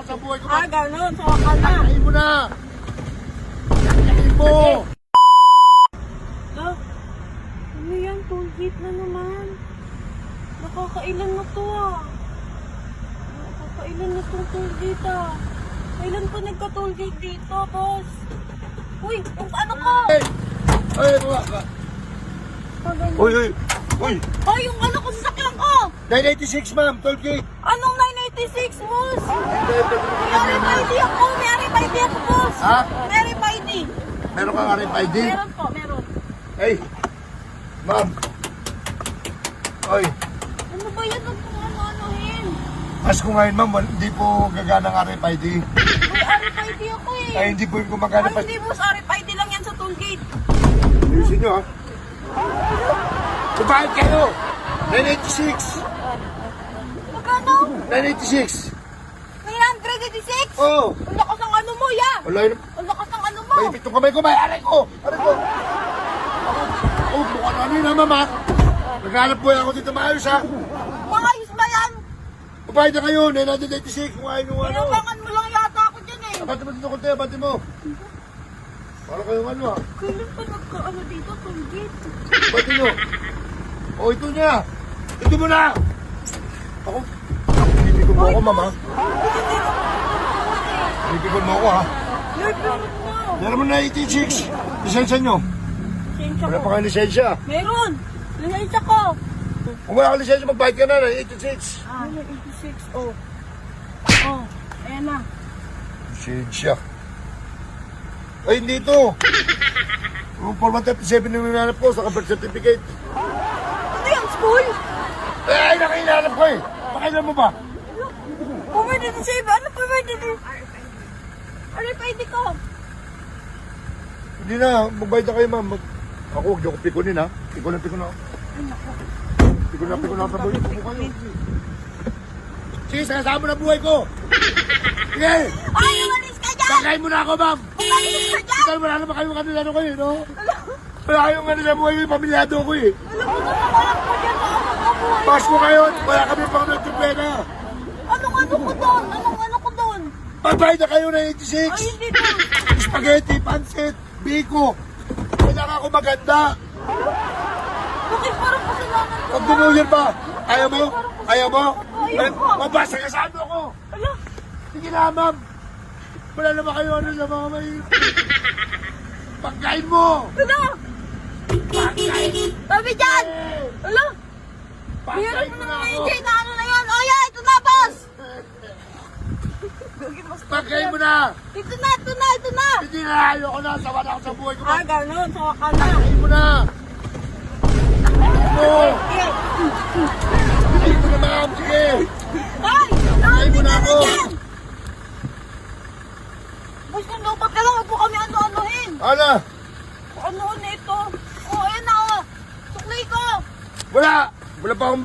sa buhay ko. Ganun. Sawa ka na. Kakain mo na. Kakain mo. Ano yan? Tollgate na naman. Nakakailan na to Nakakailan na tong tollgate Kailan pa nagka-tollgate dito, boss? Uy, yung ano ko? Ay, buwa ka. Uy. Ay, yung ano ko, sasakyan ko! 986 ma'am, toll gate. Anong 986, boss? May RFID ako, boss. Ha? May RFID. Meron kang RFID? Meron po, meron. Hey, ma'am. Oy, Ano ba yan? Huwag kong ano-anohin. mas ko ngayon ma'am, hindi po gagana ng RFID. May RFID ako Ay, hindi po yung gumagana pa. Ay, hindi, boss. RFID lang yan sa tollgate. Ayusin nyo ha. Kumain kayo. 986. Magkano? 986. 986? Oo. Ang lakas ng ano mo, Wala yun. Ang lakas ng ano mo. May pitong kamay ko, may aray ko. Aray ko. Oh, bukan ano yun ha, mama. Naghanap po ako dito maayos ha. Makayos ba yan? Kumain na kayo, 986. Kumain yung ano. Inabangan mo lang yata ako dyan Abati mo dito konti, abati mo. Para kayong ano ha. Kailan pa nagka-ano dito, tollgate? Abati nyo. Oh, ito niya. Ito mo na. Ako. Pinipikon mo ako, mama. Pinipikon mo ako ha. Lord, meron mo. Meron mo na 86. Lisensya nyo. Lisensya Wala ko. pa kayong lisensya. Meron. Lisensya ko. Kung wala kang lisensya, magbayad ka na ng 86. 86, oh. Oh, ayan na. Lisensya. Ay, hindi ito. Yung Form 37 na nananap ko sa birth certificate. Ano yan, school? Ay, nakainanap ko eh. Pakailan mo ba? Pumwede din sa'yo. Ano pumwede din? RFID ko. Hindi na, magbayad na kayo ma'am. Ako, huwag niyo ko pikunin ha. Pikon na ako. Pikon na ako sa buhay ko kayo. Sige, sakasama na buhay ko. Sige, Ay, umalis ka dyan! sakayin mo na ako ma'am. Umalis ka dyan! Ikaw, wala naman kayo kanila kayo, no? Wala kayong ano sa buhay ko, pamilyado ko eh. Alam mo naman, walang pa dyan. Nakakabuhay. Pasko kayo, wala kami pang nagtupena. Anong ano ko doon? Anong ano ko doon? Magbayad na kayo na Ay, 86. hindi doon. Spaghetti, pancit, biko. Kailangan ako maganda. Bakit parang kasalanan ko? Pag dinuyar pa, ayaw mo? Ayaw mo? Ayaw ko. Mabasa ka sa ano ko. Ala, Sige na, ma'am. Wala naman kayo ano sa mga mahirap. Pagkain mo! ala! Pagkain! Sabi dyan! Ala! Pagkain Hirap mo mo na naman ako! yung na ano na yun. Oh, yeah, ito na, boss! Pagkain mo na! Ito na! Hindi na, ayoko na. Sawa na ako sa buhay ko. Ganun. Sawa ka na. Pagkain mo na! Pagkain mo! Yeah. Pagkain mo na, ma'am! Sige! Ay! Pagkain mo na ako! dyan! Boss, kung dapat ka lang, huwag po kami ano-anohin. Ano? Ano na ito? Oh, ayan na, oh. Suklay ko. Wala! Wala pa akong